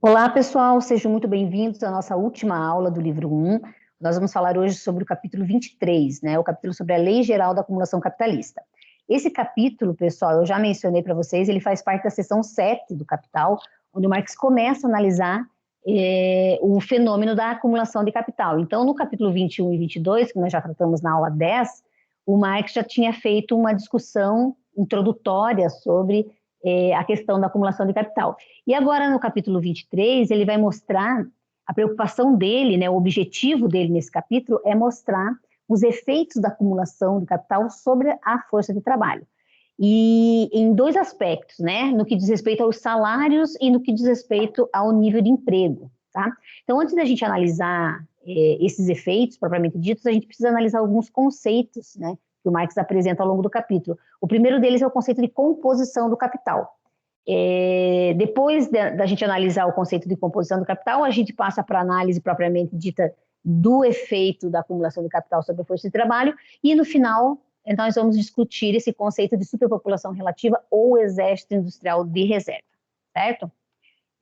Olá, pessoal, sejam muito bem-vindos à nossa última aula do livro 1. Nós vamos falar hoje sobre o capítulo 23, né? O capítulo sobre a Lei Geral da Acumulação Capitalista. Esse capítulo, pessoal, eu já mencionei para vocês, ele faz parte da seção 7 do Capital, onde o Marx começa a analisar o fenômeno da acumulação de capital. Então, no capítulo 21 e 22, que nós já tratamos na aula 10, o Marx já tinha feito uma discussão introdutória sobre a questão da acumulação de capital. E agora, no capítulo 23, ele vai mostrar a preocupação dele, né, o objetivo dele nesse capítulo é mostrar os efeitos da acumulação de capital sobre a força de trabalho. E em dois aspectos, né, no que diz respeito aos salários e no que diz respeito ao nível de emprego, tá? Então, antes da gente analisar esses efeitos, propriamente ditos, a gente precisa analisar alguns conceitos, né, que o Marx apresenta ao longo do capítulo. O primeiro deles é o conceito de composição do capital. Depois da gente analisar o conceito de composição do capital, a gente passa para a análise propriamente dita do efeito da acumulação de capital sobre a força de trabalho, e no final nós vamos discutir esse conceito de superpopulação relativa ou exército industrial de reserva, certo?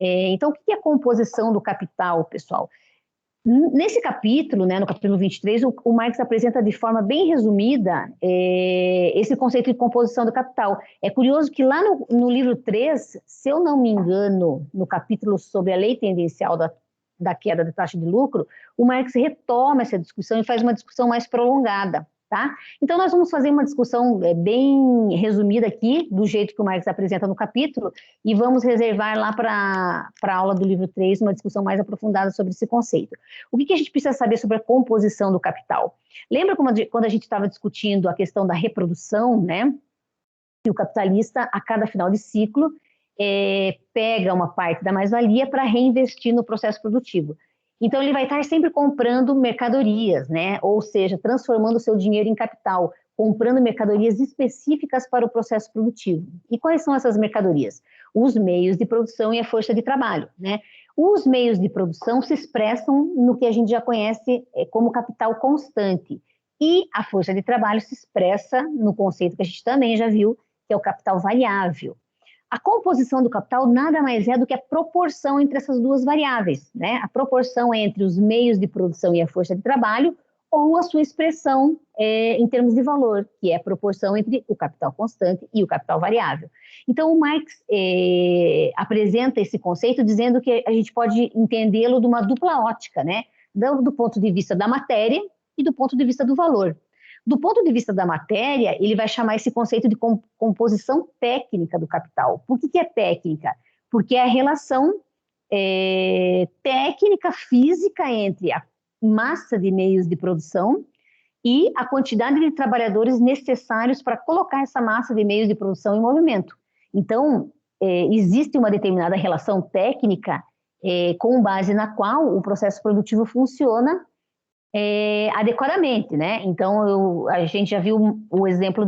Então, o que é a composição do capital, pessoal? Nesse capítulo, né, no capítulo 23, o Marx apresenta de forma bem resumida esse conceito de composição do capital. É curioso que lá no livro 3, se eu não me engano, no capítulo sobre a lei tendencial da queda da taxa de lucro, o Marx retoma essa discussão e faz uma discussão mais prolongada. Tá? Então, nós vamos fazer uma discussão bem resumida aqui, do jeito que o Marx apresenta no capítulo, e vamos reservar lá para a aula do livro 3 uma discussão mais aprofundada sobre esse conceito. O que a gente precisa saber sobre a composição do capital? Lembra quando a gente estava discutindo a questão da reprodução, né? Que o capitalista, a cada final de ciclo, pega uma parte da mais-valia para reinvestir no processo produtivo. Então, ele vai estar sempre comprando mercadorias, né? Ou seja, transformando o seu dinheiro em capital, comprando mercadorias específicas para o processo produtivo. E quais são essas mercadorias? Os meios de produção e a força de trabalho, né? Os meios de produção se expressam no que a gente já conhece como capital constante. E a força de trabalho se expressa no conceito que a gente também já viu, que é o capital variável. A composição do capital nada mais é do que a proporção entre essas duas variáveis, né? A proporção entre os meios de produção e a força de trabalho, ou a sua expressão em termos de valor, que é a proporção entre o capital constante e o capital variável. Então, o Marx apresenta esse conceito dizendo que a gente pode entendê-lo de uma dupla ótica, né? Do ponto de vista da matéria e do ponto de vista do valor. Do ponto de vista da matéria, ele vai chamar esse conceito de composição técnica do capital. Por que é técnica? Porque é a relação técnica, física entre a massa de meios de produção e a quantidade de trabalhadores necessários para colocar essa massa de meios de produção em movimento. Então, existe uma determinada relação técnica com base na qual o processo produtivo funciona adequadamente, né? Então, a gente já viu o exemplo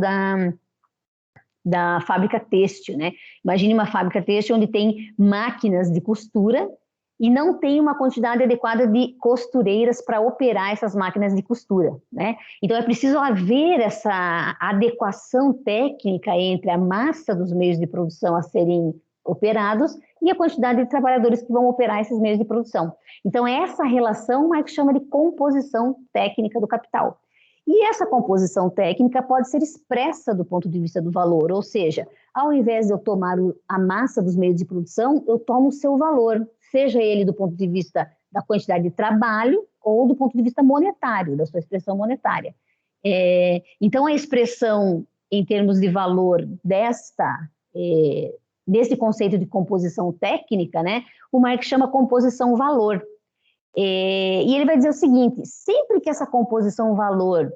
da fábrica têxtil, né? Imagine uma fábrica têxtil onde tem máquinas de costura e não tem uma quantidade adequada de costureiras para operar essas máquinas de costura, né? Então, é preciso haver essa adequação técnica entre a massa dos meios de produção a serem operados e a quantidade de trabalhadores que vão operar esses meios de produção. Então, essa relação é que chama de composição técnica do capital. E essa composição técnica pode ser expressa do ponto de vista do valor, ou seja, ao invés de eu tomar a massa dos meios de produção, eu tomo o seu valor, seja ele do ponto de vista da quantidade de trabalho ou do ponto de vista monetário, da sua expressão monetária. Então, a expressão em termos de valor desse conceito de composição técnica, né, o Marx chama composição valor. E ele vai dizer o seguinte: sempre que essa composição valor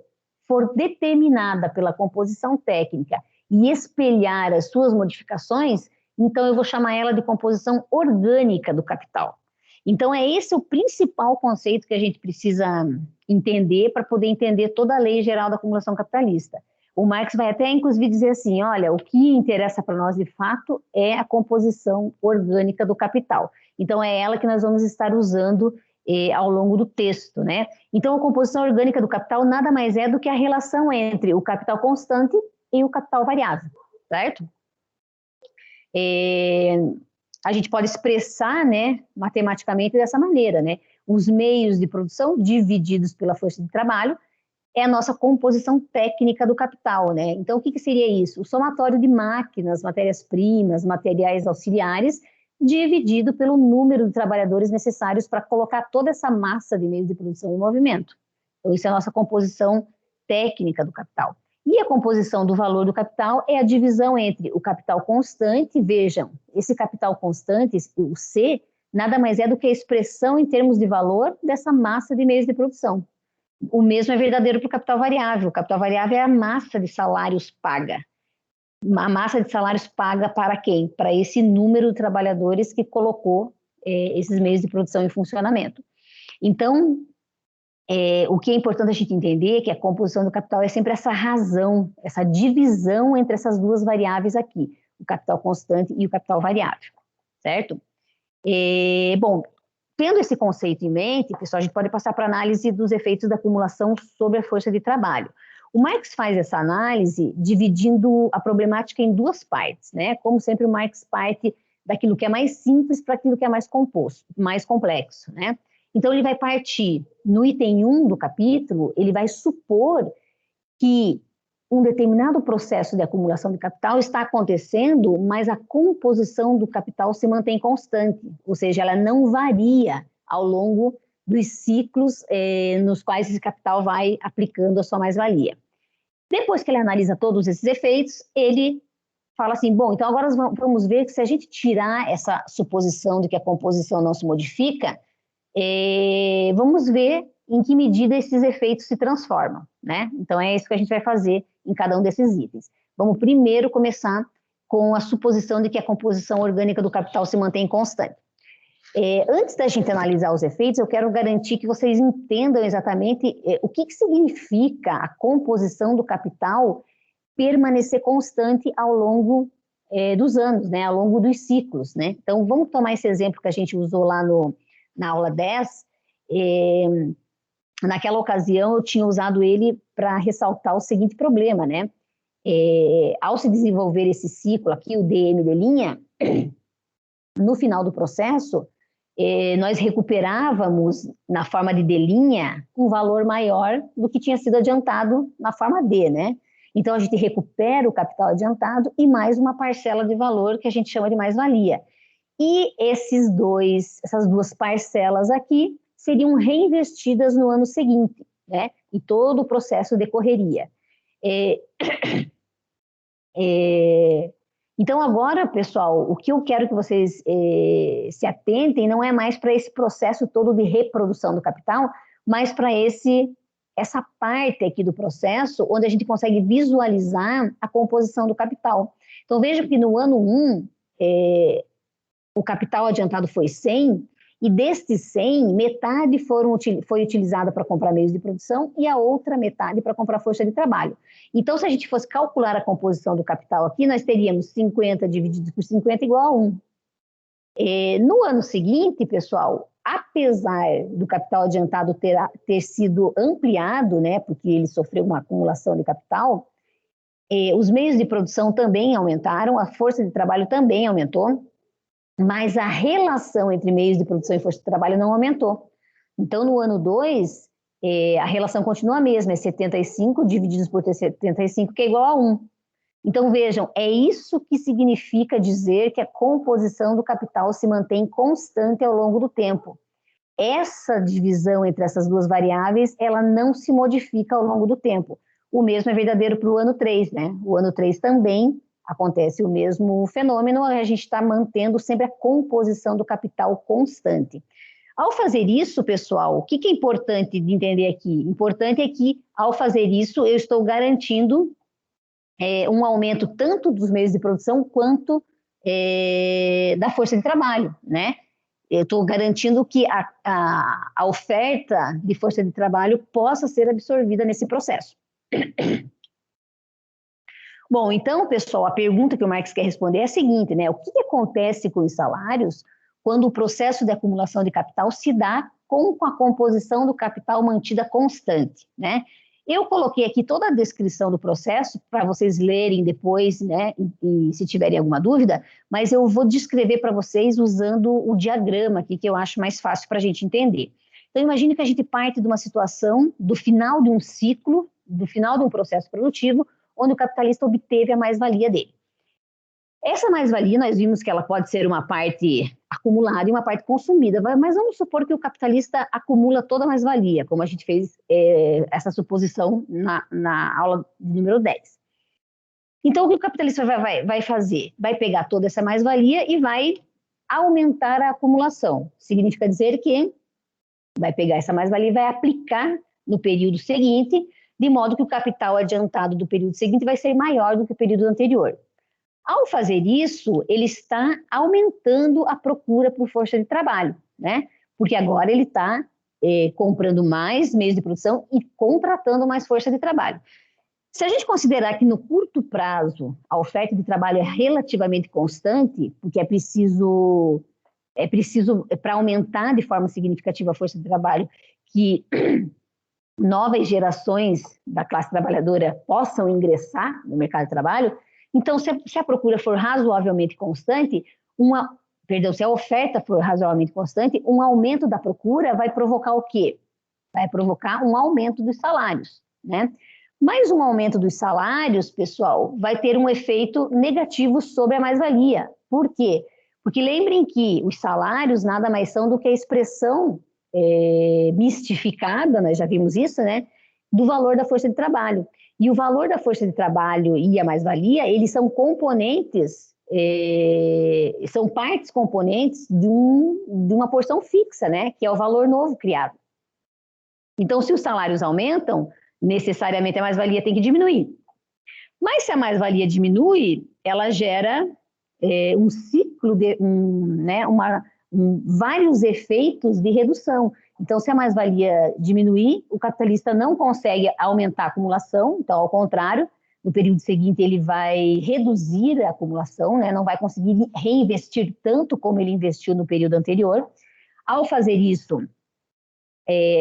for determinada pela composição técnica e espelhar as suas modificações, então eu vou chamar ela de composição orgânica do capital. Então esse o principal conceito que a gente precisa entender para poder entender toda a lei geral da acumulação capitalista. O Marx vai até, inclusive, dizer assim, olha, o que interessa para nós, de fato, é a composição orgânica do capital. Então, é ela que nós vamos estar usando ao longo do texto, né? Então, a composição orgânica do capital nada mais é do que a relação entre o capital constante e o capital variável, certo? a gente pode expressar, né, matematicamente dessa maneira, né? Os meios de produção divididos pela força de trabalho é a nossa composição técnica do capital, né? Então, o que seria isso? O somatório de máquinas, matérias-primas, materiais auxiliares, dividido pelo número de trabalhadores necessários para colocar toda essa massa de meios de produção em movimento. Então, isso é a nossa composição técnica do capital. E a composição do valor do capital é a divisão entre o capital constante, vejam, esse capital constante, o C, nada mais é do que a expressão em termos de valor dessa massa de meios de produção. O mesmo é verdadeiro para o capital variável. O capital variável é a massa de salários paga. A massa de salários paga para quem? Para esse número de trabalhadores que colocou esses meios de produção em funcionamento. Então, o que é importante a gente entender é que a composição do capital é sempre essa razão, essa divisão entre essas duas variáveis aqui, o capital constante e o capital variável, certo? Bom, tendo esse conceito em mente, pessoal, a gente pode passar para a análise dos efeitos da acumulação sobre a força de trabalho. O Marx faz essa análise dividindo a problemática em duas partes, né? Como sempre, o Marx parte daquilo que é mais simples para aquilo que é mais composto, mais complexo, né? Então, ele vai partir, no item 1 do capítulo, ele vai supor que um determinado processo de acumulação de capital está acontecendo, mas a composição do capital se mantém constante, ou seja, ela não varia ao longo dos ciclos nos quais esse capital vai aplicando a sua mais-valia. Depois que ele analisa todos esses efeitos, ele fala assim, bom, então agora vamos ver que se a gente tirar essa suposição de que a composição não se modifica, vamos ver em que medida esses efeitos se transformam, né? Então é isso que a gente vai fazer em cada um desses itens. Vamos primeiro começar com a suposição de que a composição orgânica do capital se mantém constante. Antes da gente analisar os efeitos, eu quero garantir que vocês entendam exatamente o que significa a composição do capital permanecer constante ao longo dos anos, né? Ao longo dos ciclos, né? Então vamos tomar esse exemplo que a gente usou lá na aula 10, naquela ocasião eu tinha usado ele para ressaltar o seguinte problema, né? Ao se desenvolver esse ciclo aqui, o dm', no final do processo, nós recuperávamos na forma de D' um valor maior do que tinha sido adiantado na forma D, né? Então a gente recupera o capital adiantado e mais uma parcela de valor que a gente chama de mais-valia. E essas duas parcelas aqui seriam reinvestidas no ano seguinte, né? E todo o processo decorreria. Então agora, pessoal, o que eu quero que vocês se atentem não é mais para esse processo todo de reprodução do capital, mas para essa parte aqui do processo, onde a gente consegue visualizar a composição do capital. Então veja que no ano 1, o capital adiantado foi 100, e destes 100, metade foi utilizada para comprar meios de produção e a outra metade para comprar força de trabalho. Então, se a gente fosse calcular a composição do capital aqui, nós teríamos 50 dividido por 50 igual a 1. No ano seguinte, pessoal, apesar do capital adiantado ter sido ampliado, né, porque ele sofreu uma acumulação de capital, os meios de produção também aumentaram, a força de trabalho também aumentou, mas a relação entre meios de produção e força de trabalho não aumentou. Então, no ano 2, a relação continua a mesma, é 75 divididos por 75, que é igual a 1. Então, vejam, é isso que significa dizer que a composição do capital se mantém constante ao longo do tempo. Essa divisão entre essas duas variáveis, ela não se modifica ao longo do tempo. O mesmo é verdadeiro para o ano 3, né? O ano 3 também acontece o mesmo fenômeno, a gente está mantendo sempre a composição do capital constante. Ao fazer isso, pessoal, o que é importante de entender aqui? Importante é que, ao fazer isso, eu estou garantindo um aumento tanto dos meios de produção quanto da força de trabalho, né? Eu estou garantindo que a oferta de força de trabalho possa ser absorvida nesse processo. Bom, então, pessoal, a pergunta que o Marx quer responder é a seguinte, né? O que acontece com os salários quando o processo de acumulação de capital se dá com a composição do capital mantida constante, né? Eu coloquei aqui toda a descrição do processo para vocês lerem depois, né, e se tiverem alguma dúvida, mas eu vou descrever para vocês usando o diagrama aqui, que eu acho mais fácil para a gente entender. Então, imagine que a gente parte de uma situação do final de um ciclo, do final de um processo produtivo, onde o capitalista obteve a mais-valia dele. Essa mais-valia, nós vimos que ela pode ser uma parte acumulada e uma parte consumida, mas vamos supor que o capitalista acumula toda a mais-valia, como a gente fez essa suposição na aula número 10. Então, o que o capitalista vai fazer? Vai pegar toda essa mais-valia e vai aumentar a acumulação. Significa dizer que vai pegar essa mais-valia e vai aplicar no período seguinte, de modo que o capital adiantado do período seguinte vai ser maior do que o período anterior. Ao fazer isso, ele está aumentando a procura por força de trabalho, né? Porque agora ele está comprando mais meios de produção e contratando mais força de trabalho. Se a gente considerar que no curto prazo a oferta de trabalho é relativamente constante, porque é preciso para aumentar de forma significativa a força de trabalho, que novas gerações da classe trabalhadora possam ingressar no mercado de trabalho. Então, se a procura for razoavelmente constante, se a oferta for razoavelmente constante, um aumento da procura vai provocar o quê? Vai provocar um aumento dos salários, né? Mas um aumento dos salários, pessoal, vai ter um efeito negativo sobre a mais-valia. Por quê? Porque lembrem que os salários nada mais são do que a expressão mistificada, nós já vimos isso, né? Do valor da força de trabalho. E o valor da força de trabalho e a mais-valia, eles são componentes, são partes componentes de uma porção fixa, né? Que é o valor novo criado. Então, se os salários aumentam, necessariamente a mais-valia tem que diminuir. Mas se a mais-valia diminui, ela gera um ciclo, vários efeitos de redução. Então, se a mais-valia diminuir, o capitalista não consegue aumentar a acumulação, então, ao contrário, no período seguinte ele vai reduzir a acumulação, né? Não vai conseguir reinvestir tanto como ele investiu no período anterior. Ao fazer isso,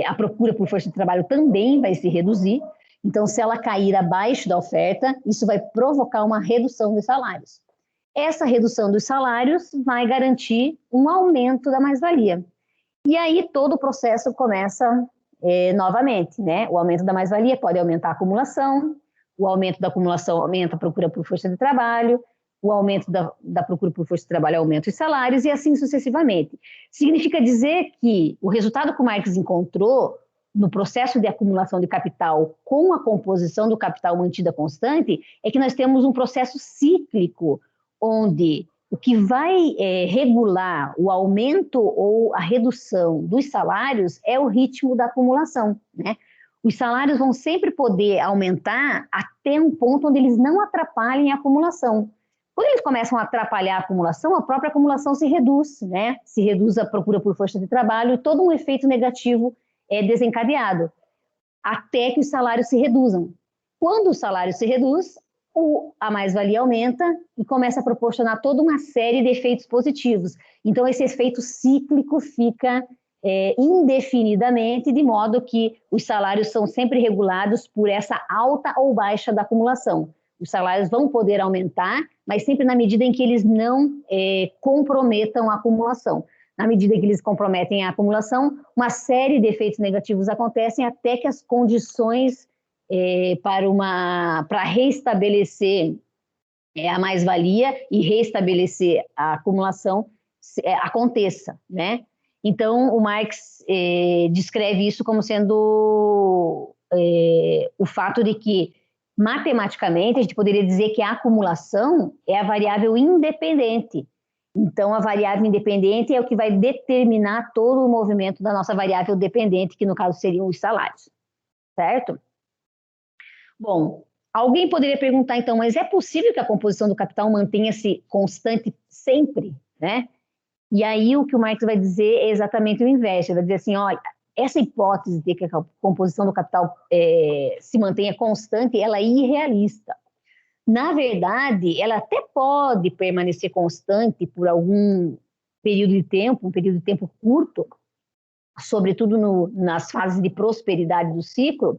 a procura por força de trabalho também vai se reduzir. Então, se ela cair abaixo da oferta, isso vai provocar uma redução dos salários. Essa redução dos salários vai garantir um aumento da mais-valia. E aí todo o processo começa novamente, né? O aumento da mais-valia pode aumentar a acumulação, o aumento da acumulação aumenta a procura por força de trabalho, o aumento da procura por força de trabalho aumenta os salários e assim sucessivamente. Significa dizer que o resultado que o Marx encontrou no processo de acumulação de capital com a composição do capital mantida constante é que nós temos um processo cíclico onde o que vai regular o aumento ou a redução dos salários é o ritmo da acumulação, né? Os salários vão sempre poder aumentar até um ponto onde eles não atrapalhem a acumulação. Quando eles começam a atrapalhar a acumulação, a própria acumulação se reduz, né? Se reduz a procura por força de trabalho e todo um efeito negativo é desencadeado, até que os salários se reduzam. Quando o salário se reduz, a mais-valia aumenta e começa a proporcionar toda uma série de efeitos positivos. Então, esse efeito cíclico fica indefinidamente, de modo que os salários são sempre regulados por essa alta ou baixa da acumulação. Os salários vão poder aumentar, mas sempre na medida em que eles não comprometam a acumulação. Na medida que eles comprometem a acumulação, uma série de efeitos negativos acontecem até que as condições para reestabelecer a mais-valia e reestabelecer a acumulação aconteça, né? Então, o Marx descreve isso como sendo o fato de que, matematicamente, a gente poderia dizer que a acumulação é a variável independente. Então, a variável independente é o que vai determinar todo o movimento da nossa variável dependente, que no caso seriam os salários, certo? Bom, alguém poderia perguntar, então, mas é possível que a composição do capital mantenha-se constante sempre, né? E aí o que o Marx vai dizer é exatamente o inverso. Ele vai dizer assim, olha, essa hipótese de que a composição do capital se mantenha constante, ela é irrealista. Na verdade, ela até pode permanecer constante por algum período de tempo, um período de tempo curto, sobretudo nas fases de prosperidade do ciclo,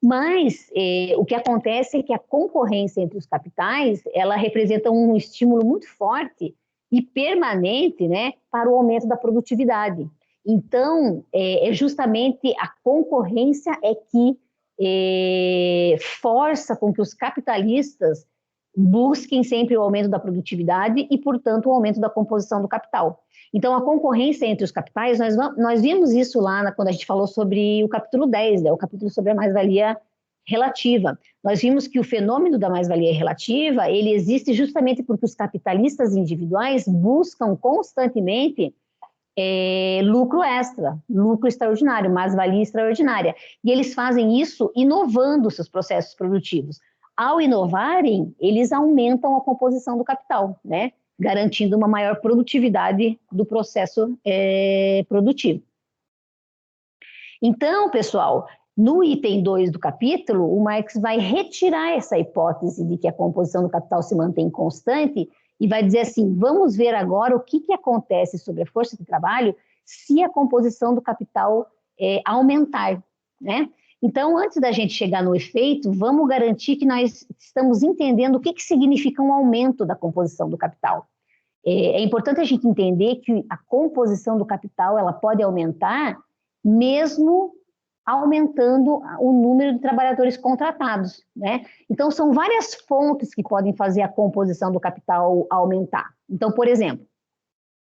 Mas o que acontece é que a concorrência entre os capitais, ela representa um estímulo muito forte e permanente, né, para o aumento da produtividade. Então, é justamente a concorrência que força com que os capitalistas busquem sempre o aumento da produtividade e, portanto, o aumento da composição do capital. Então, a concorrência entre os capitais, nós vimos isso lá quando a gente falou sobre o capítulo 10, né, o capítulo sobre a mais-valia relativa. Nós vimos que o fenômeno da mais-valia relativa, ele existe justamente porque os capitalistas individuais buscam constantemente lucro extra, lucro extraordinário, mais-valia extraordinária. E eles fazem isso inovando seus processos produtivos. Ao inovarem, eles aumentam a composição do capital, né? Garantindo uma maior produtividade do processo produtivo. Então, pessoal, no item 2 do capítulo, o Marx vai retirar essa hipótese de que a composição do capital se mantém constante e vai dizer assim, vamos ver agora o que acontece sobre a força de trabalho se a composição do capital aumentar, né? Então, antes da gente chegar no efeito, vamos garantir que nós estamos entendendo o que significa um aumento da composição do capital. É importante a gente entender que a composição do capital ela pode aumentar mesmo aumentando o número de trabalhadores contratados, né? Então, são várias fontes que podem fazer a composição do capital aumentar. Então, por exemplo,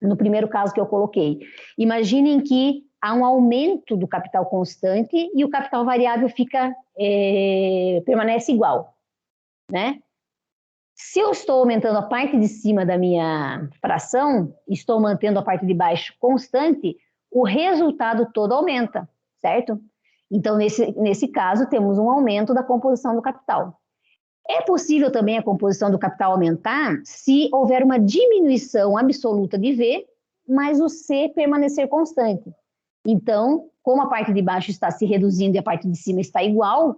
no primeiro caso que eu coloquei, imaginem que há um aumento do capital constante e o capital variável permanece igual, né? Se eu estou aumentando a parte de cima da minha fração, estou mantendo a parte de baixo constante, o resultado todo aumenta, certo? Então, nesse caso, temos um aumento da composição do capital. É possível também a composição do capital aumentar se houver uma diminuição absoluta de V, mas o C permanecer constante. Então, como a parte de baixo está se reduzindo e a parte de cima está igual,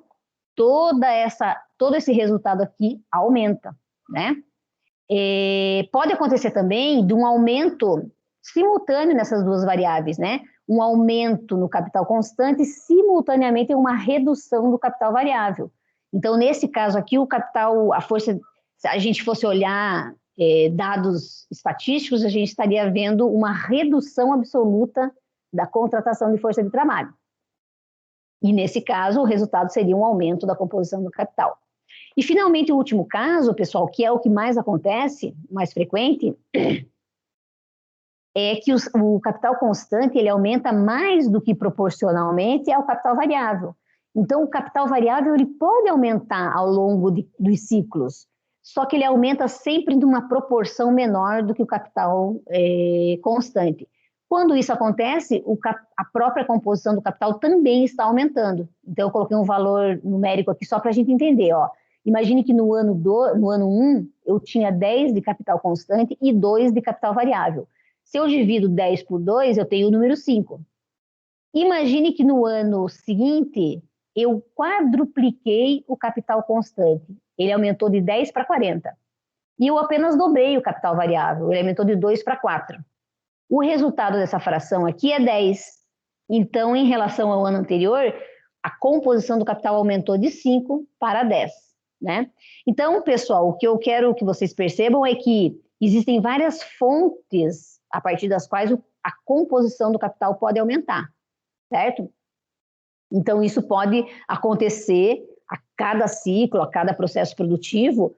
todo esse resultado aqui aumenta, né? Pode acontecer também de um aumento simultâneo nessas duas variáveis, né? Um aumento no capital constante simultaneamente uma redução do capital variável. Então, nesse caso aqui, o capital, a força, se a gente fosse olhar dados estatísticos, a gente estaria vendo uma redução absoluta da contratação de força de trabalho. E, nesse caso, o resultado seria um aumento da composição do capital. E, finalmente, o último caso, pessoal, que é o que mais acontece, mais frequente, é que o capital constante ele aumenta mais do que proporcionalmente ao capital variável. Então, o capital variável ele pode aumentar ao longo dos ciclos, só que ele aumenta sempre de uma proporção menor do que o capital constante. Quando isso acontece, a própria composição do capital também está aumentando. Então, eu coloquei um valor numérico aqui só para a gente entender. Ó. Imagine que no ano 1, eu tinha 10 de capital constante e 2 de capital variável. Se eu divido 10 por 2, eu tenho o número 5. Imagine que no ano seguinte, eu quadrupliquei o capital constante. Ele aumentou de 10 para 40. E eu apenas dobrei o capital variável. Ele aumentou de 2 para 4. O resultado dessa fração aqui é 10. Então, em relação ao ano anterior, a composição do capital aumentou de 5 para 10. Né? Então, pessoal, o que eu quero que vocês percebam é que existem várias fontes a partir das quais a composição do capital pode aumentar, certo? Então, isso pode acontecer a cada ciclo, a cada processo produtivo,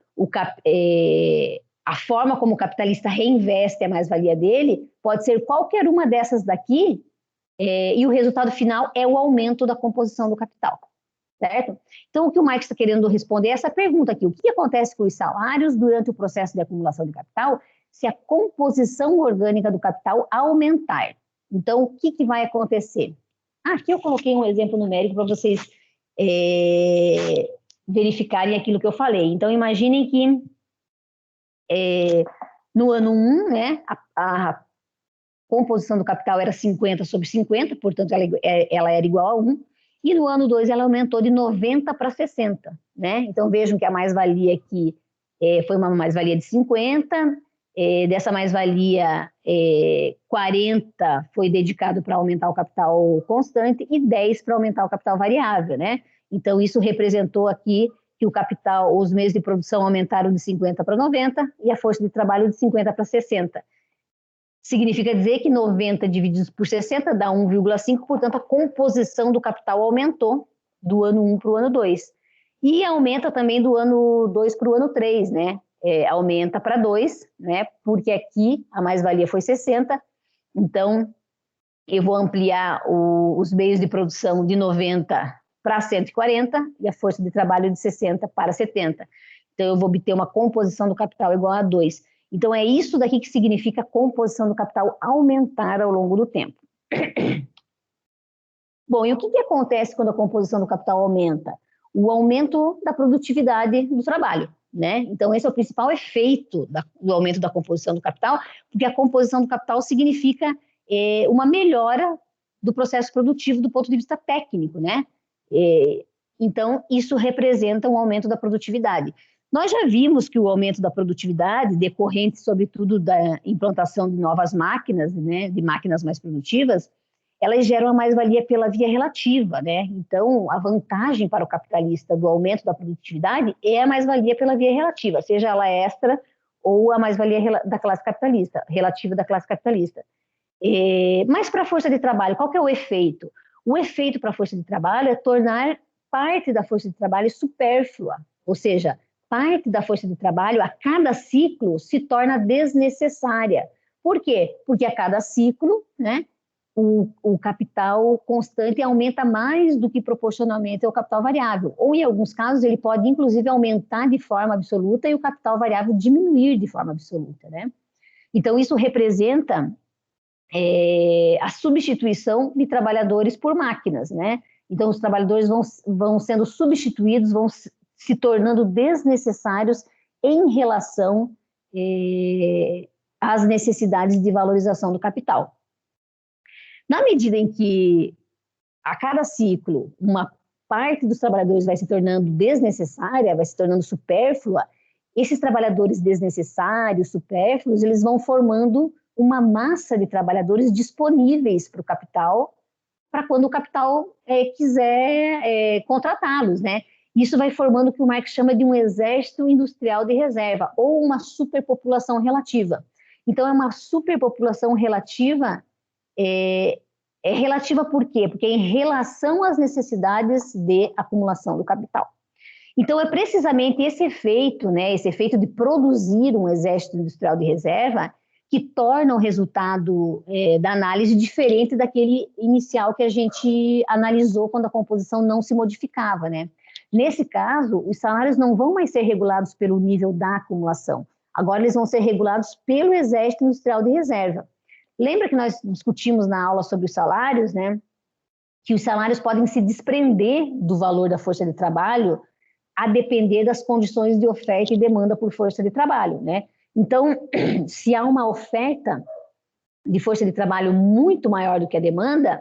a forma como o capitalista reinveste a mais-valia dele pode ser qualquer uma dessas daqui, e o resultado final é o aumento da composição do capital, certo? Então, o que o Marx está querendo responder é essa pergunta aqui, o que acontece com os salários durante o processo de acumulação de capital se a composição orgânica do capital aumentar? Então, o que vai acontecer? Aqui eu coloquei um exemplo numérico para vocês verificarem aquilo que eu falei. Então, imaginem que no ano 1, né, a composição do capital era 50 sobre 50, portanto, ela era igual a 1, e no ano 2 ela aumentou de 90 para 60, né? Então, vejam que a mais-valia aqui foi uma mais-valia de 50, dessa mais-valia, 40 foi dedicado para aumentar o capital constante e 10 para aumentar o capital variável, né? Então, isso representou aqui que o capital, os meios de produção aumentaram de 50 para 90 e a força de trabalho de 50 para 60. Significa dizer que 90 divididos por 60 dá 1,5, portanto, a composição do capital aumentou do ano 1 para o ano 2. E aumenta também do ano 2 para o ano 3, né? Aumenta para 2, né? Porque aqui a mais-valia foi 60, então eu vou ampliar os meios de produção de 90 para 140 e a força de trabalho de 60 para 70. Então eu vou obter uma composição do capital igual a 2. Então é isso daqui que significa a composição do capital aumentar ao longo do tempo. Bom, e o que acontece quando a composição do capital aumenta? O aumento da produtividade do trabalho, né? Então esse é o principal efeito do aumento da composição do capital, porque a composição do capital significa uma melhora do processo produtivo do ponto de vista técnico, né? Então isso representa um aumento da produtividade. Nós já vimos que o aumento da produtividade, decorrente sobretudo da implantação de novas máquinas, né, de máquinas mais produtivas, elas geram a mais-valia pela via relativa, né? Então, a vantagem para o capitalista do aumento da produtividade é a mais-valia pela via relativa, seja ela extra ou a mais-valia da classe capitalista, relativa da classe capitalista. Mas para a força de trabalho, qual que é o efeito? O efeito para a força de trabalho é tornar parte da força de trabalho supérflua, ou seja, parte da força de trabalho a cada ciclo se torna desnecessária. Por quê? Porque a cada ciclo, né, o capital constante aumenta mais do que proporcionalmente ao capital variável, ou em alguns casos ele pode inclusive aumentar de forma absoluta e o capital variável diminuir de forma absoluta, né? Então isso representa a substituição de trabalhadores por máquinas, né? Então os trabalhadores vão sendo substituídos, vão se tornando desnecessários em relação às necessidades de valorização do capital. Na medida em que, a cada ciclo, uma parte dos trabalhadores vai se tornando desnecessária, vai se tornando supérflua, esses trabalhadores desnecessários, supérfluos, eles vão formando uma massa de trabalhadores disponíveis para o capital, para quando o capital quiser contratá-los, né? Isso vai formando o que o Marx chama de um exército industrial de reserva, ou uma superpopulação relativa. Então, é uma superpopulação relativa, relativa por quê? Porque é em relação às necessidades de acumulação do capital. Então, é precisamente esse efeito, né, esse efeito de produzir um exército industrial de reserva, que torna o resultado da análise diferente daquele inicial que a gente analisou quando a composição não se modificava, né? Nesse caso, os salários não vão mais ser regulados pelo nível da acumulação. Agora eles vão ser regulados pelo exército industrial de reserva. Lembra que nós discutimos na aula sobre os salários, né? Que os salários podem se desprender do valor da força de trabalho a depender das condições de oferta e demanda por força de trabalho, né? Então, se há uma oferta de força de trabalho muito maior do que a demanda,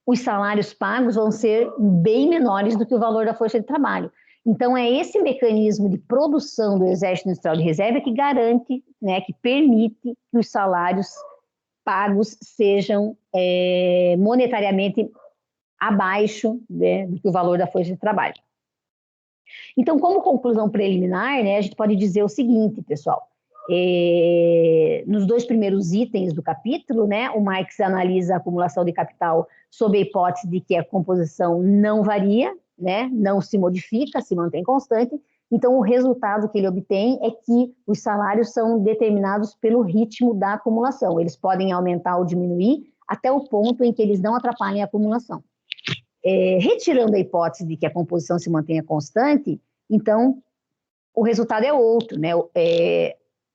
os salários pagos vão ser bem menores do que o valor da força de trabalho. Então, é esse mecanismo de produção do Exército Industrial de Reserva que garante, né, que permite que os salários pagos sejam monetariamente abaixo, né, do que o valor da força de trabalho. Então, como conclusão preliminar, né, a gente pode dizer o seguinte, pessoal. Nos dois primeiros itens do capítulo, né, o Marx analisa a acumulação de capital sob a hipótese de que a composição não varia, né, não se modifica, se mantém constante. Então, o resultado que ele obtém é que os salários são determinados pelo ritmo da acumulação. Eles podem aumentar ou diminuir até o ponto em que eles não atrapalhem a acumulação. Retirando a hipótese de que a composição se mantenha constante, então, o resultado é outro, né?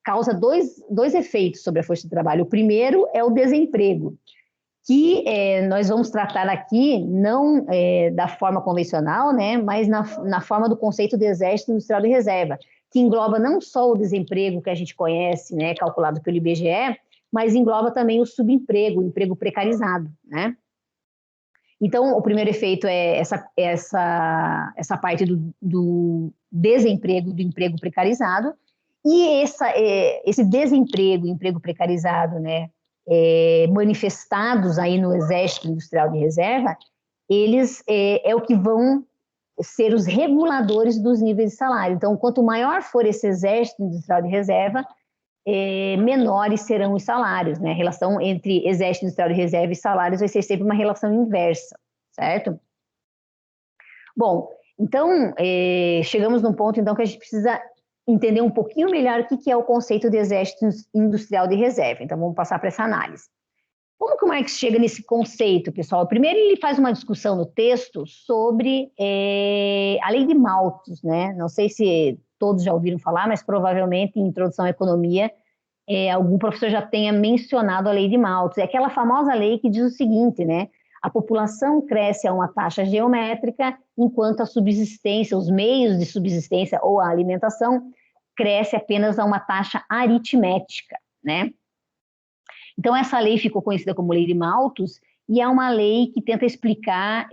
Causa dois efeitos sobre a força de trabalho. O primeiro é o desemprego, que nós vamos tratar aqui não da forma convencional, né, mas na forma do conceito de exército industrial de reserva, que engloba não só o desemprego que a gente conhece, né, calculado pelo IBGE, mas engloba também o subemprego, o emprego precarizado, né? Então, o primeiro efeito é essa parte do desemprego, do emprego precarizado, e esse desemprego, emprego precarizado, né, manifestados aí no Exército Industrial de Reserva, eles é o que vão ser os reguladores dos níveis de salário. Então, quanto maior for esse exército industrial de reserva, menores serão os salários, né? A relação entre exército industrial de reserva e salários vai ser sempre uma relação inversa, certo? Bom, então, chegamos num ponto, então, que a gente precisa entender um pouquinho melhor o que é o conceito de exército industrial de reserva. Então, vamos passar para essa análise. Como que o Marx chega nesse conceito, pessoal? Primeiro, ele faz uma discussão no texto sobre a lei de Malthus, né? Não sei se todos já ouviram falar, mas provavelmente em Introdução à Economia, algum professor já tenha mencionado a lei de Malthus. É aquela famosa lei que diz o seguinte, né? A população cresce a uma taxa geométrica, enquanto a subsistência, os meios de subsistência ou a alimentação, cresce apenas a uma taxa aritmética, né? Então, essa lei ficou conhecida como Lei de Malthus, e é uma lei que tenta explicar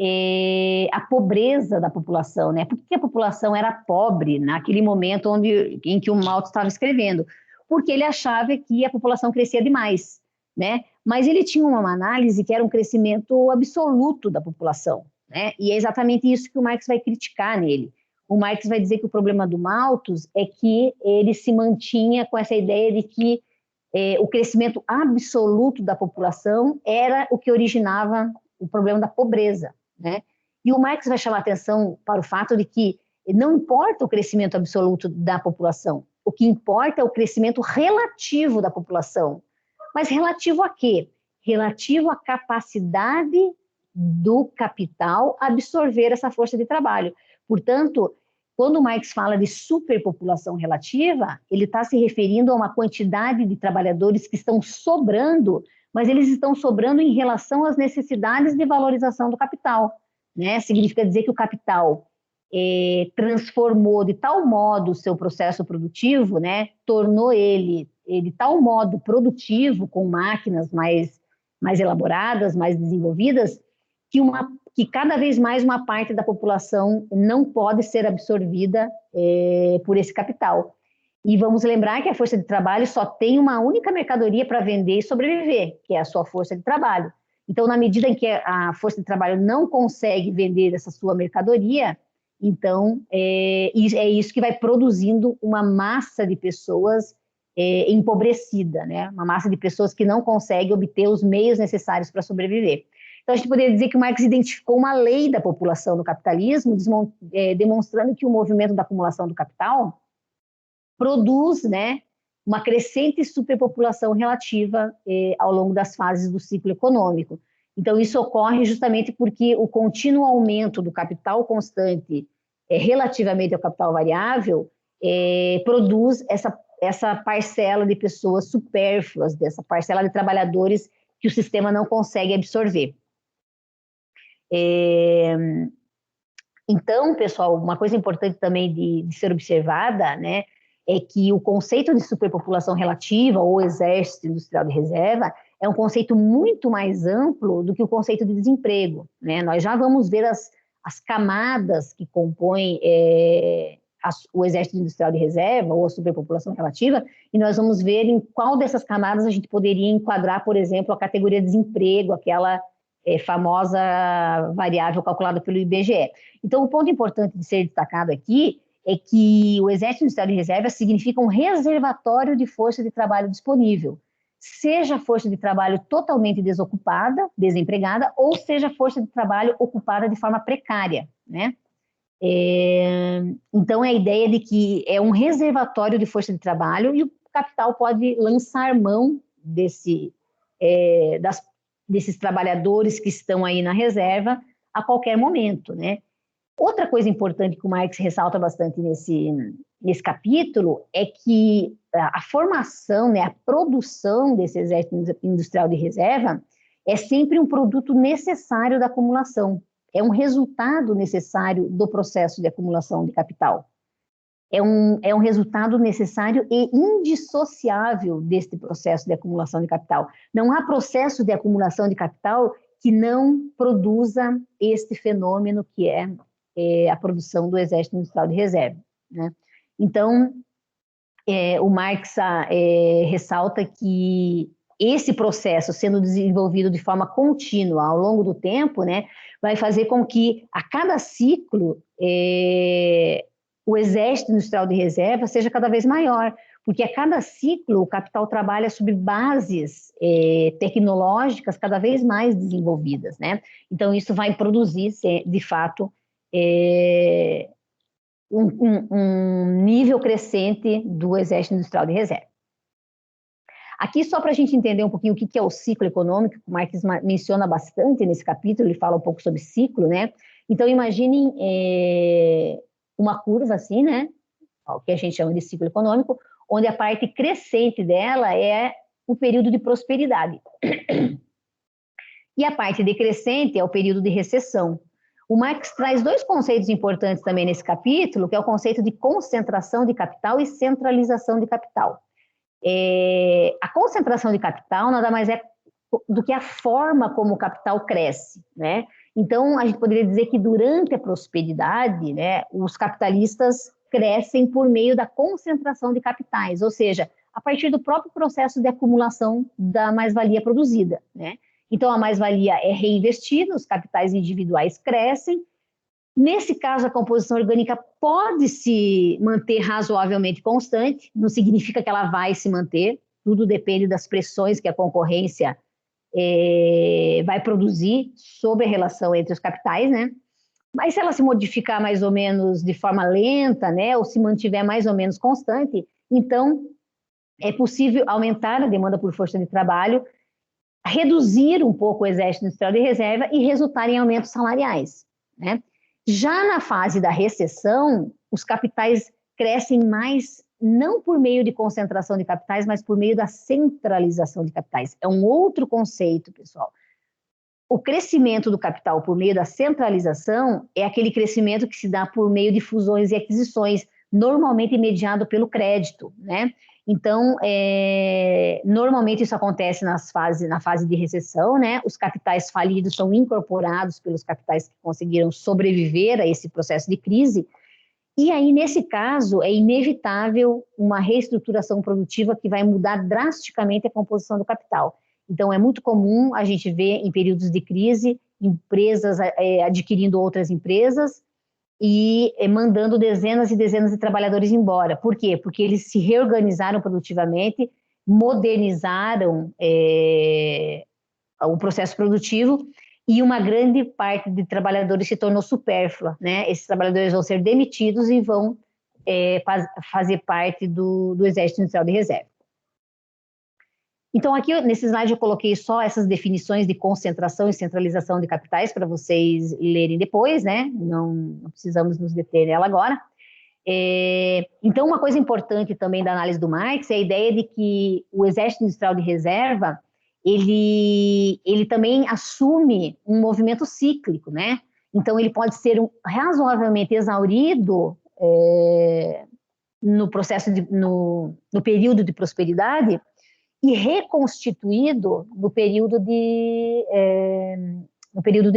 a pobreza da população, né? Por que a população era pobre naquele momento em que o Malthus estava escrevendo? Porque ele achava que a população crescia demais, né? Mas ele tinha uma análise que era um crescimento absoluto da população, né? E é exatamente isso que o Marx vai criticar nele. O Marx vai dizer que o problema do Malthus é que ele se mantinha com essa ideia de que o crescimento absoluto da população era o que originava o problema da pobreza, né? E o Marx vai chamar atenção para o fato de que não importa o crescimento absoluto da população, o que importa é o crescimento relativo da população. Mas relativo a quê? Relativo à capacidade do capital absorver essa força de trabalho. Portanto, quando o Marx fala de superpopulação relativa, ele está se referindo a uma quantidade de trabalhadores que estão sobrando, mas eles estão sobrando em relação às necessidades de valorização do capital, né? Significa dizer que o capital transformou de tal modo o seu processo produtivo, né? Tornou ele de tal modo produtivo, com máquinas mais elaboradas, mais desenvolvidas, que cada vez mais uma parte da população não pode ser absorvida por esse capital. E vamos lembrar que a força de trabalho só tem uma única mercadoria para vender e sobreviver, que é a sua força de trabalho. Então, na medida em que a força de trabalho não consegue vender essa sua mercadoria, então é isso que vai produzindo uma massa de pessoas empobrecida, né? Uma massa de pessoas que não consegue obter os meios necessários para sobreviver. Então, a gente poderia dizer que o Marx identificou uma lei da população no capitalismo, demonstrando que o movimento da acumulação do capital produz, né, uma crescente superpopulação relativa ao longo das fases do ciclo econômico. Então, isso ocorre justamente porque o contínuo aumento do capital constante relativamente ao capital variável produz essa parcela de pessoas supérfluas, dessa parcela de trabalhadores que o sistema não consegue absorver. Então, pessoal, uma coisa importante também de ser observada, né, é que o conceito de superpopulação relativa ou exército industrial de reserva é um conceito muito mais amplo do que o conceito de desemprego, né? Nós já vamos ver as camadas que compõem o exército industrial de reserva ou a superpopulação relativa, e nós vamos ver em qual dessas camadas a gente poderia enquadrar, por exemplo, a categoria desemprego, aquela famosa variável calculada pelo IBGE. Então, o ponto importante de ser destacado aqui é que o exército industrial de reserva significa um reservatório de força de trabalho disponível, seja força de trabalho totalmente desocupada, desempregada, ou seja força de trabalho ocupada de forma precária, né? Então, é a ideia de que é um reservatório de força de trabalho e o capital pode lançar mão desses trabalhadores que estão aí na reserva a qualquer momento, né? Outra coisa importante que o Marx ressalta bastante nesse capítulo é que a formação, né, a produção desse exército industrial de reserva é sempre um produto necessário da acumulação, é um resultado necessário do processo de acumulação de capital. É um resultado necessário e indissociável deste processo de acumulação de capital. Não há processo de acumulação de capital que não produza este fenômeno que é a produção do exército industrial de reserva, né? Então, o Marx ressalta que esse processo sendo desenvolvido de forma contínua ao longo do tempo, né, vai fazer com que a cada ciclo o exército industrial de reserva seja cada vez maior, porque a cada ciclo o capital trabalha sobre bases tecnológicas cada vez mais desenvolvidas, né? Então isso vai produzir, de fato, um nível crescente do exército industrial de reserva. Aqui, só para a gente entender um pouquinho o que é o ciclo econômico, o Marx menciona bastante nesse capítulo, ele fala um pouco sobre ciclo, né? Então, imaginem uma curva assim, né? O que a gente chama de ciclo econômico, onde a parte crescente dela é o período de prosperidade. E a parte decrescente é o período de recessão. O Marx traz dois conceitos importantes também nesse capítulo, que é o conceito de concentração de capital e centralização de capital. A concentração de capital nada mais é do que a forma como o capital cresce, né? Então, a gente poderia dizer que durante a prosperidade, né, os capitalistas crescem por meio da concentração de capitais, ou seja, a partir do próprio processo de acumulação da mais-valia produzida, né? Então, a mais-valia é reinvestida, os capitais individuais crescem. Nesse caso, a composição orgânica pode se manter razoavelmente constante, não significa que ela vai se manter, tudo depende das pressões que a concorrência vai produzir sobre a relação entre os capitais, né? Mas se ela se modificar mais ou menos de forma lenta, né, ou se mantiver mais ou menos constante, então é possível aumentar a demanda por força de trabalho, reduzir um pouco o exército industrial de reserva e resultar em aumentos salariais, né? Já na fase da recessão, os capitais crescem mais não por meio de concentração de capitais, mas por meio da centralização de capitais. É um outro conceito, pessoal. O crescimento do capital por meio da centralização é aquele crescimento que se dá por meio de fusões e aquisições, normalmente mediado pelo crédito, né? Então, normalmente isso acontece na fase de recessão, né? Os capitais falidos são incorporados pelos capitais que conseguiram sobreviver a esse processo de crise. E aí, nesse caso, é inevitável uma reestruturação produtiva que vai mudar drasticamente a composição do capital. Então, é muito comum a gente ver em períodos de crise empresas adquirindo outras empresas e mandando dezenas e dezenas de trabalhadores embora. Por quê? Porque eles se reorganizaram produtivamente, modernizaram o processo produtivo e uma grande parte de trabalhadores se tornou supérflua, né? Esses trabalhadores vão ser demitidos e vão fazer parte do Exército Industrial de Reserva. Então, aqui nesse slide eu coloquei só essas definições de concentração e centralização de capitais para vocês lerem depois, né? Não precisamos nos deter nela agora. Então, uma coisa importante também da análise do Marx é a ideia de que o Exército Industrial de Reserva, ele também assume um movimento cíclico, né? Então, ele pode ser razoavelmente exaurido no processo no período de prosperidade, e reconstituído no período de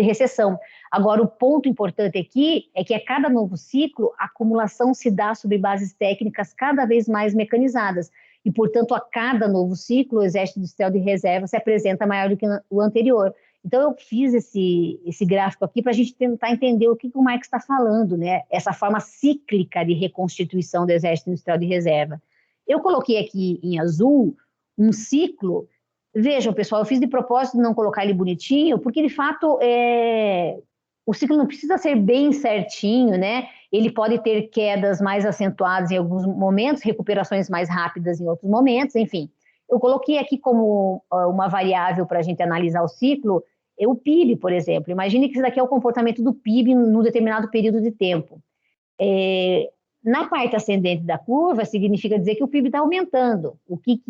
recessão. Agora, o ponto importante aqui é que a cada novo ciclo, a acumulação se dá sobre bases técnicas cada vez mais mecanizadas, e, portanto, a cada novo ciclo, o Exército Industrial de Reserva se apresenta maior do que o anterior. Então, eu fiz esse gráfico aqui para a gente tentar entender o que o Marx está falando, né? Essa forma cíclica de reconstituição do Exército Industrial de Reserva. Eu coloquei aqui em azul um ciclo. Vejam, pessoal, eu fiz de propósito não colocar ele bonitinho, porque, de fato, o ciclo não precisa ser bem certinho, né? Ele pode ter quedas mais acentuadas em alguns momentos, recuperações mais rápidas em outros momentos, enfim. Eu coloquei aqui como uma variável para a gente analisar o ciclo, o PIB, por exemplo. Imagine que isso daqui é o comportamento do PIB num determinado período de tempo. Na parte ascendente da curva, significa dizer que o PIB está aumentando. O que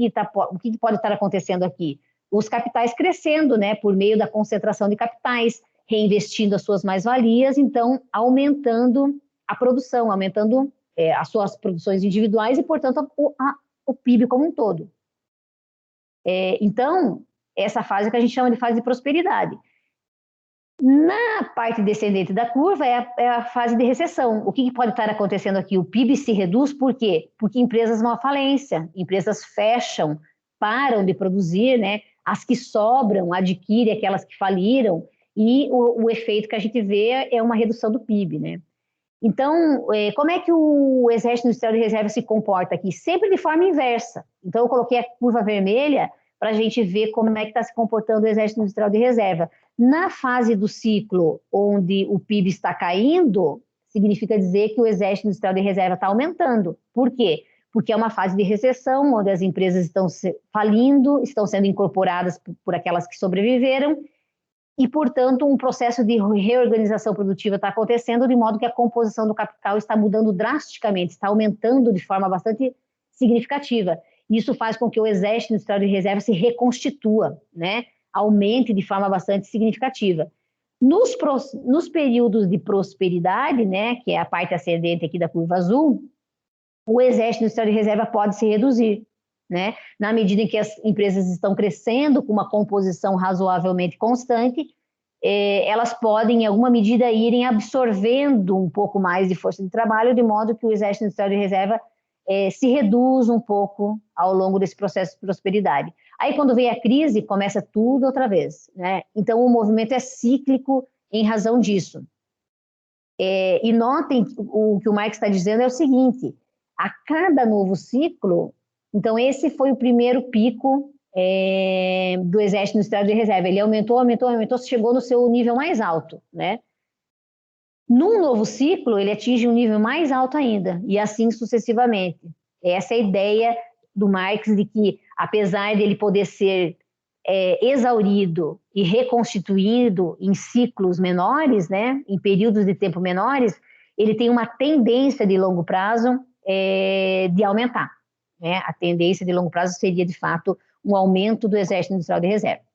pode estar acontecendo aqui? Os capitais crescendo, né, por meio da concentração de capitais, reinvestindo as suas mais-valias, então aumentando a produção, aumentando as suas produções individuais e, portanto, o PIB como um todo. Então, essa fase que a gente chama de fase de prosperidade. Na parte descendente da curva é a fase de recessão. O que pode estar acontecendo aqui? O PIB se reduz por quê? Porque empresas vão à falência, empresas fecham, param de produzir, né? As que sobram adquirem aquelas que faliram, e o efeito que a gente vê é uma redução do PIB, né? Então, como é que o Exército Industrial de Reserva se comporta aqui? Sempre de forma inversa. Então, eu coloquei a curva vermelha para a gente ver como é que está se comportando o Exército Industrial de Reserva. Na fase do ciclo onde o PIB está caindo, significa dizer que o Exército Industrial de Reserva está aumentando. Por quê? Porque é uma fase de recessão, onde as empresas estão falindo, estão sendo incorporadas por aquelas que sobreviveram, e, portanto, um processo de reorganização produtiva está acontecendo, de modo que a composição do capital está mudando drasticamente, está aumentando de forma bastante significativa. Isso faz com que o Exército Industrial de Reserva se reconstitua, né? Aumente de forma bastante significativa. Nos períodos de prosperidade, né, que é a parte ascendente aqui da curva azul, o Exército Industrial de Reserva pode se reduzir, né? Na medida em que as empresas estão crescendo com uma composição razoavelmente constante, elas podem, em alguma medida, irem absorvendo um pouco mais de força de trabalho, de modo que o Exército Industrial de Reserva se reduz um pouco ao longo desse processo de prosperidade. Aí, quando vem a crise, começa tudo outra vez, né? Então, o movimento é cíclico em razão disso. E notem, o que o Marx está dizendo é o seguinte: a cada novo ciclo, então esse foi o primeiro pico do Exército Industrial de Reserva. Ele aumentou, chegou no seu nível mais alto, né? Num novo ciclo, ele atinge um nível mais alto ainda, e assim sucessivamente. Essa é a ideia do Marx de que, apesar de ele poder ser exaurido e reconstituído em ciclos menores, né, em períodos de tempo menores, ele tem uma tendência de longo prazo de aumentar, né? A tendência de longo prazo seria, de fato, um aumento do Exército Industrial de Reserva.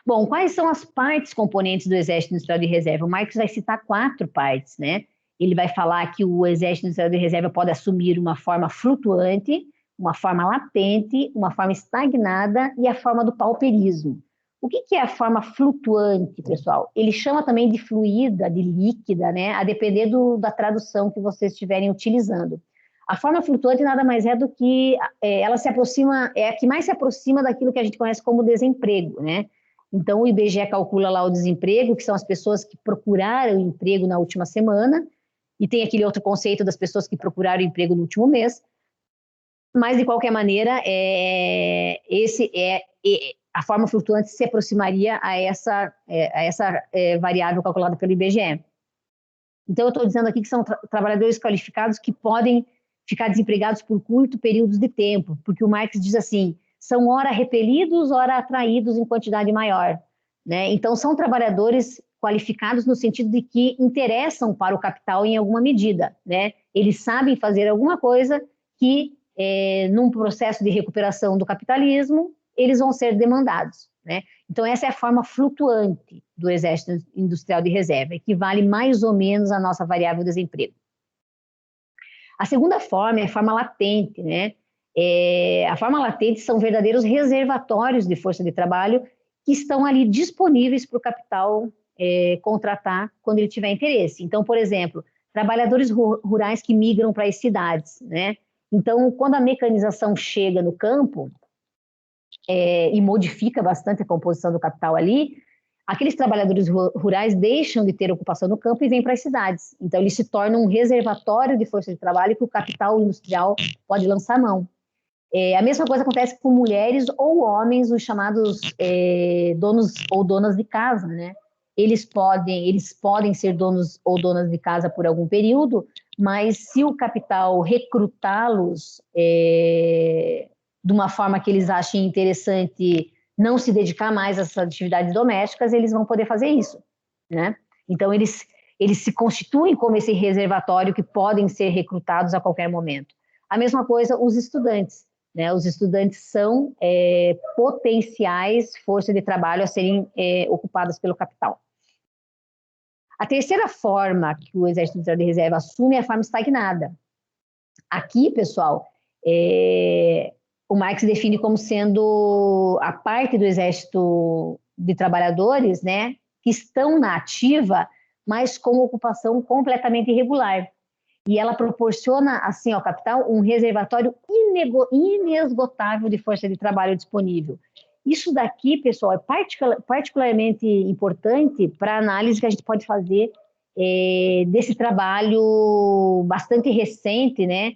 Bom, quais são as partes componentes do Exército Industrial de Reserva? O Marx vai citar 4 partes, né? Ele vai falar que o Exército Industrial de Reserva pode assumir uma forma flutuante, uma forma latente, uma forma estagnada e a forma do pauperismo. O que é a forma flutuante, pessoal? Ele chama também de fluida, de líquida, né? A depender da tradução que vocês estiverem utilizando. A forma flutuante nada mais é do que ela se aproxima, é a que mais se aproxima daquilo que a gente conhece como desemprego, né? Então, o IBGE calcula lá o desemprego, que são as pessoas que procuraram emprego na última semana, e tem aquele outro conceito das pessoas que procuraram emprego no último mês. Mas, de qualquer maneira, a forma flutuante se aproximaria a essa variável calculada pelo IBGE. Então, eu estou dizendo aqui que são trabalhadores qualificados que podem ficar desempregados por curto períodos de tempo, porque o Marx diz assim: são ora repelidos, ora atraídos em quantidade maior, né? Então, são trabalhadores qualificados no sentido de que interessam para o capital em alguma medida, né? Eles sabem fazer alguma coisa que, num processo de recuperação do capitalismo, eles vão ser demandados, né? Então, essa é a forma flutuante do Exército Industrial de Reserva, equivale mais ou menos à nossa variável desemprego. A segunda forma é a forma latente, né? A forma latente são verdadeiros reservatórios de força de trabalho que estão ali disponíveis para o capital contratar quando ele tiver interesse. Então, por exemplo, trabalhadores rurais que migram para as cidades, né? Então, quando a mecanização chega no campo e modifica bastante a composição do capital ali, aqueles trabalhadores rurais deixam de ter ocupação no campo e vêm para as cidades. Então, eles se tornam um reservatório de força de trabalho que o capital industrial pode lançar mão. A mesma coisa acontece com mulheres ou homens, os chamados donos ou donas de casa, né? Eles podem ser donos ou donas de casa por algum período, mas se o capital recrutá-los de uma forma que eles achem interessante não se dedicar mais a essas atividades domésticas, eles vão poder fazer isso, né? Então, eles se constituem como esse reservatório que podem ser recrutados a qualquer momento. A mesma coisa os estudantes, né? Os estudantes são potenciais forças de trabalho a serem ocupadas pelo capital. A terceira forma que o Exército Industrial de Reserva assume é a forma estagnada. Aqui, pessoal, o Marx define como sendo a parte do exército de trabalhadores, né, que estão na ativa, mas com ocupação completamente irregular. e ela proporciona, assim, ao capital, um reservatório inesgotável de força de trabalho disponível. Isso daqui, pessoal, é particularmente importante para a análise que a gente pode fazer desse trabalho bastante recente, né,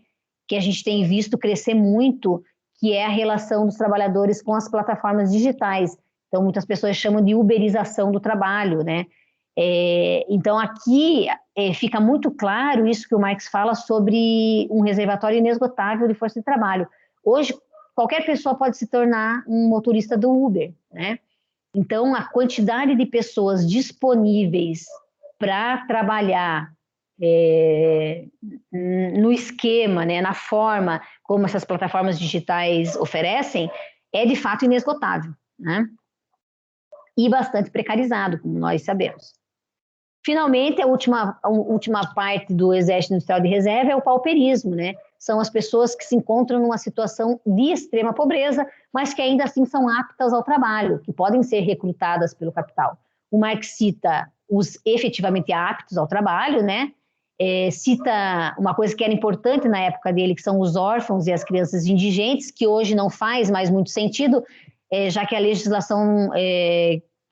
que a gente tem visto crescer muito, que é a relação dos trabalhadores com as plataformas digitais. Então, muitas pessoas chamam de uberização do trabalho, né? Então, aqui fica muito claro isso que o Marx fala sobre um reservatório inesgotável de força de trabalho. Hoje, qualquer pessoa pode se tornar um motorista do Uber, né? Então, a quantidade de pessoas disponíveis para trabalhar no esquema, né, na forma como essas plataformas digitais oferecem, é de fato inesgotável, né? E bastante precarizado, como nós sabemos. Finalmente, a última parte do Exército Industrial de Reserva é o pauperismo, né? São as pessoas que se encontram numa situação de extrema pobreza, mas que ainda assim são aptas ao trabalho, que podem ser recrutadas pelo capital. O Marx cita os efetivamente aptos ao trabalho, né? Cita uma coisa que era importante na época dele, que são os órfãos e as crianças indigentes, que hoje não faz mais muito sentido, já que a legislação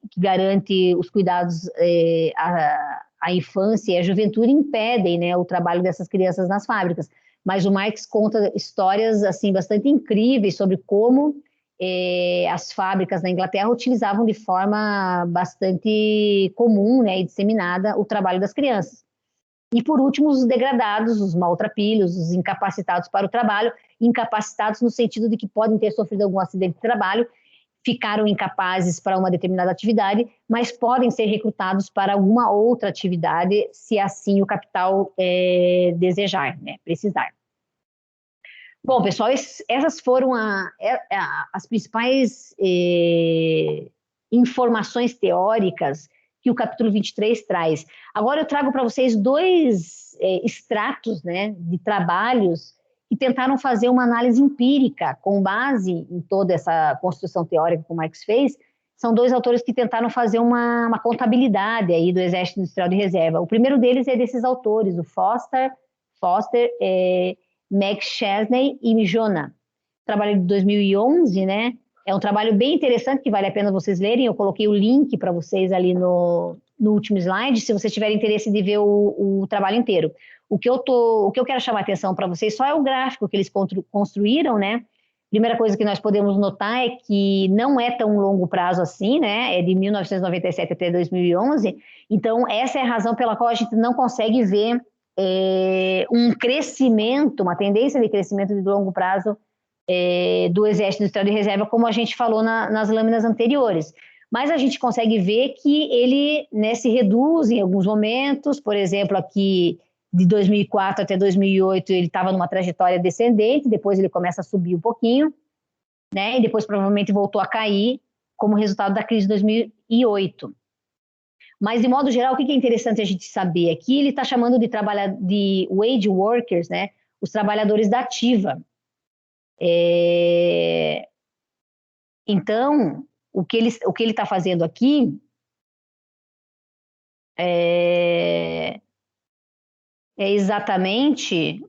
que garante os cuidados à infância e à juventude impedem, né, o trabalho dessas crianças nas fábricas. Mas o Marx conta histórias assim bastante incríveis sobre como as fábricas na Inglaterra utilizavam de forma bastante comum, né, e disseminada o trabalho das crianças. E, por último, os degradados, os maltrapilhos, os incapacitados para o trabalho, incapacitados no sentido de que podem ter sofrido algum acidente de trabalho, ficaram incapazes para uma determinada atividade, mas podem ser recrutados para alguma outra atividade, se assim o capital desejar, né, precisar. Bom, pessoal, essas foram as principais informações teóricas que o capítulo 23 traz. Agora eu trago para vocês dois extratos, né, de trabalhos que tentaram fazer uma análise empírica com base em toda essa construção teórica que o Marx fez. São dois autores que tentaram fazer uma contabilidade aí do Exército Industrial de Reserva. O primeiro deles é desses autores, o Foster, McChesney e Mijona. Trabalho de 2011, né? É um trabalho bem interessante que vale a pena vocês lerem. Eu coloquei o link para vocês ali no último slide, se vocês tiverem interesse de ver o trabalho inteiro. O que eu quero chamar a atenção para vocês só é o gráfico que eles construíram, né? Primeira coisa que nós podemos notar é que não é tão longo prazo assim, né? É de 1997 até 2011. Então, essa é a razão pela qual a gente não consegue ver um crescimento, uma tendência de crescimento de longo prazo do Exército Industrial de Reserva, como a gente falou nas lâminas anteriores. Mas a gente consegue ver que ele, né, se reduz em alguns momentos. Por exemplo, aqui de 2004 até 2008 ele estava numa trajetória descendente, depois ele começa a subir um pouquinho, né, e depois provavelmente voltou a cair como resultado da crise de 2008. Mas, de modo geral, o que é interessante a gente saber aqui? Ele está chamando de wage workers, né, os trabalhadores da ativa. Então, o que ele está fazendo aqui é exatamente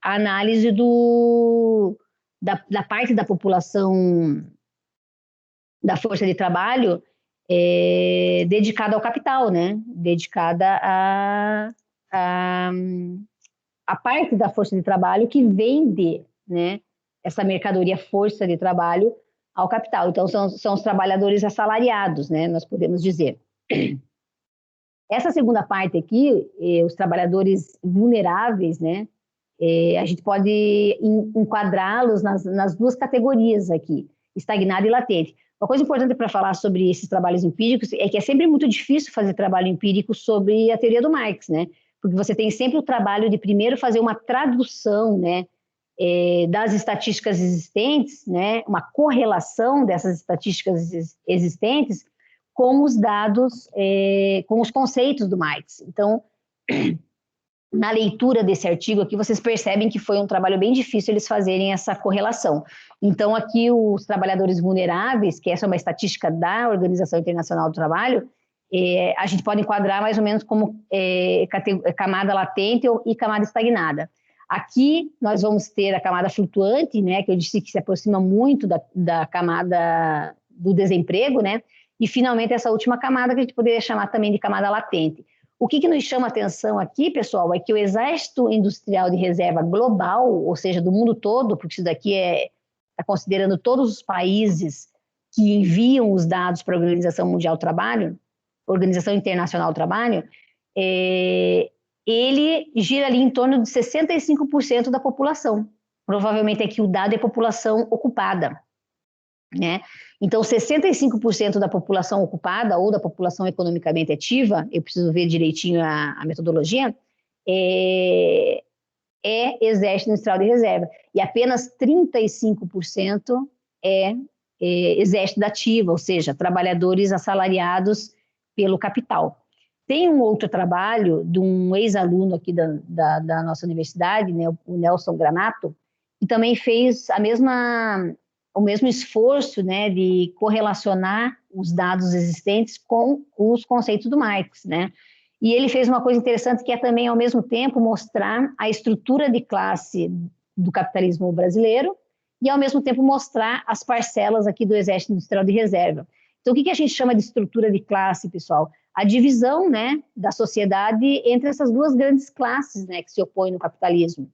a análise da parte da população da força de trabalho dedicada ao capital, né? Dedicada a parte da força de trabalho que vende, né, essa mercadoria força de trabalho ao capital. Então, são os trabalhadores assalariados, né, nós podemos dizer. Essa segunda parte aqui, os trabalhadores vulneráveis, né, a gente pode enquadrá-los nas duas categorias aqui, estagnado e latente. Uma coisa importante para falar sobre esses trabalhos empíricos é que é sempre muito difícil fazer trabalho empírico sobre a teoria do Marx, né? Porque você tem sempre o trabalho de primeiro fazer uma tradução, né, das estatísticas existentes, né, uma correlação dessas estatísticas existentes com os dados, com os conceitos do Marx. Então, na leitura desse artigo aqui, vocês percebem que foi um trabalho bem difícil eles fazerem essa correlação. Então, aqui os trabalhadores vulneráveis, que essa é uma estatística da Organização Internacional do Trabalho, a gente pode enquadrar mais ou menos como camada latente e camada estagnada. Aqui nós vamos ter a camada flutuante, né, que eu disse que se aproxima muito da camada do desemprego, né, e finalmente essa última camada que a gente poderia chamar também de camada latente. O que nos chama a atenção aqui, pessoal, é que o Exército Industrial de Reserva global, ou seja, do mundo todo, porque isso daqui está considerando todos os países que enviam os dados para a Organização Mundial do Trabalho, Organização Internacional do Trabalho, ele gira ali em torno de 65% da população. Provavelmente aqui o dado é população ocupada, né? Então, 65% da população ocupada ou da população economicamente ativa, eu preciso ver direitinho a metodologia, é Exército Industrial de Reserva. E apenas 35% é Exército da Ativa, ou seja, trabalhadores assalariados pelo capital. Tem um outro trabalho de um ex-aluno aqui da nossa universidade, né, o Nelson Granato, que também fez o mesmo esforço, né, de correlacionar os dados existentes com os conceitos do Marx, né? E ele fez uma coisa interessante que é também, ao mesmo tempo, mostrar a estrutura de classe do capitalismo brasileiro e, ao mesmo tempo, mostrar as parcelas aqui do Exército Industrial de Reserva. Então, o que a gente chama de estrutura de classe, pessoal? A divisão, né, da sociedade entre essas duas grandes classes, né, que se opõem no capitalismo,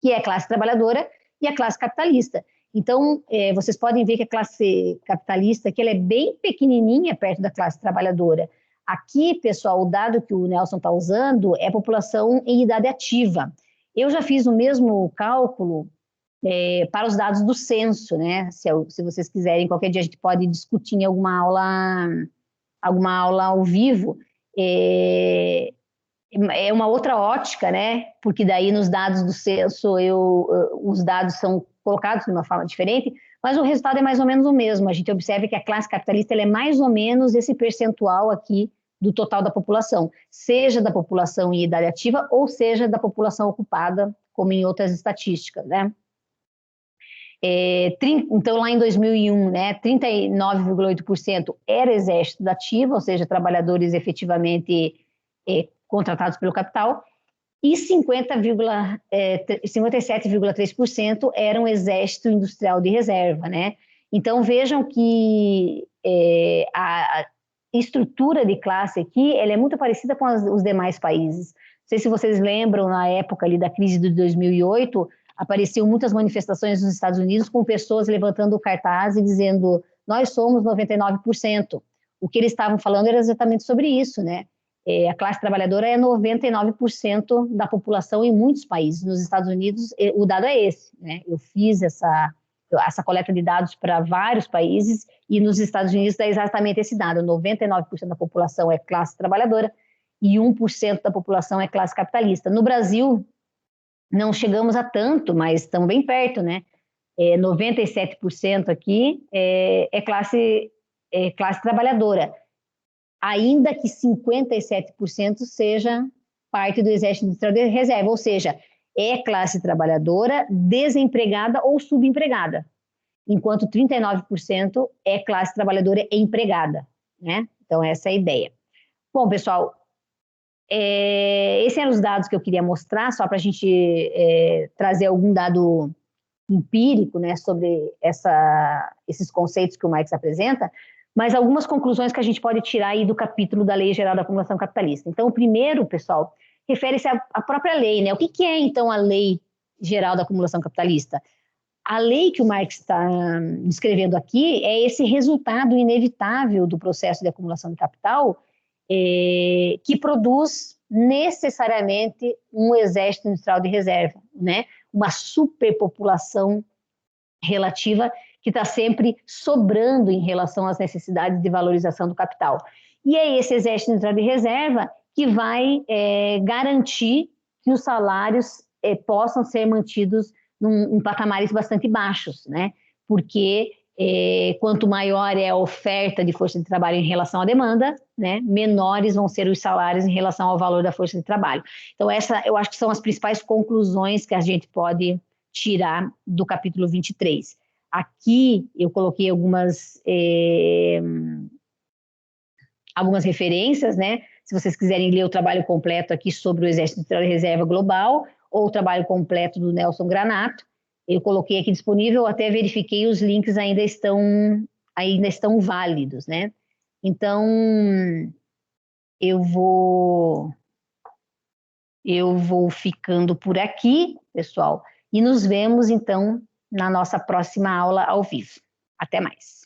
que é a classe trabalhadora e a classe capitalista. Então, vocês podem ver que a classe capitalista que ela é bem pequenininha perto da classe trabalhadora. Aqui, pessoal, o dado que o Nelson está usando é a população em idade ativa. Eu já fiz o mesmo cálculo para os dados do censo, né? Se vocês quiserem, qualquer dia a gente pode discutir em alguma aula ao vivo. É uma outra ótica, né? Porque daí nos dados do censo os dados são colocados de uma forma diferente, mas o resultado é mais ou menos o mesmo. A gente observa que a classe capitalista ela é mais ou menos esse percentual aqui do total da população, seja da população em idade ativa ou seja da população ocupada, como em outras estatísticas, né? Então, lá em 2001, né, 39,8% era exército da ativa, ou seja, trabalhadores efetivamente contratados pelo capital, e 57,3% eram exército industrial de reserva, né? Então, vejam que a estrutura de classe aqui, ela é muito parecida com os demais países. Não sei se vocês lembram, na época ali da crise de 2008, apareciam muitas manifestações nos Estados Unidos com pessoas levantando o cartaz e dizendo, nós somos 99%. O que eles estavam falando era exatamente sobre isso, né? A classe trabalhadora é 99% da população em muitos países. Nos Estados Unidos, o dado é esse, né? Eu fiz essa coleta de dados para vários países e nos Estados Unidos dá exatamente esse dado, 99% da população é classe trabalhadora e 1% da população é classe capitalista. No Brasil, não chegamos a tanto, mas estamos bem perto, né? 97% aqui é classe trabalhadora, ainda que 57% seja parte do Exército Industrial de Reserva, ou seja, é classe trabalhadora desempregada ou subempregada, enquanto 39% é classe trabalhadora empregada, né? Então, essa é a ideia. Bom, pessoal, esses eram os dados que eu queria mostrar, só para a gente trazer algum dado empírico, né, sobre esses conceitos que o Marx apresenta, mas algumas conclusões que a gente pode tirar aí do capítulo da Lei Geral da Acumulação Capitalista. Então, o primeiro, pessoal, refere-se à própria lei, né? O que é, então, a Lei Geral da Acumulação Capitalista? A lei que o Marx está descrevendo aqui é esse resultado inevitável do processo de acumulação de capital que produz necessariamente um exército industrial de reserva, né? Uma superpopulação relativa que está sempre sobrando em relação às necessidades de valorização do capital. E é esse exército industrial de reserva que vai garantir que os salários possam ser mantidos em patamares bastante baixos, né? Porque quanto maior é a oferta de força de trabalho em relação à demanda, né, menores vão ser os salários em relação ao valor da força de trabalho. Então, eu acho que são as principais conclusões que a gente pode tirar do capítulo 23. Aqui eu coloquei algumas algumas referências, né? Se vocês quiserem ler o trabalho completo aqui sobre o Exército de Reserva Global, ou o trabalho completo do Nelson Granato, eu coloquei aqui disponível, até verifiquei, os links ainda estão válidos, né? Então, eu vou ficando por aqui, pessoal, e nos vemos, então, na nossa próxima aula ao vivo. Até mais.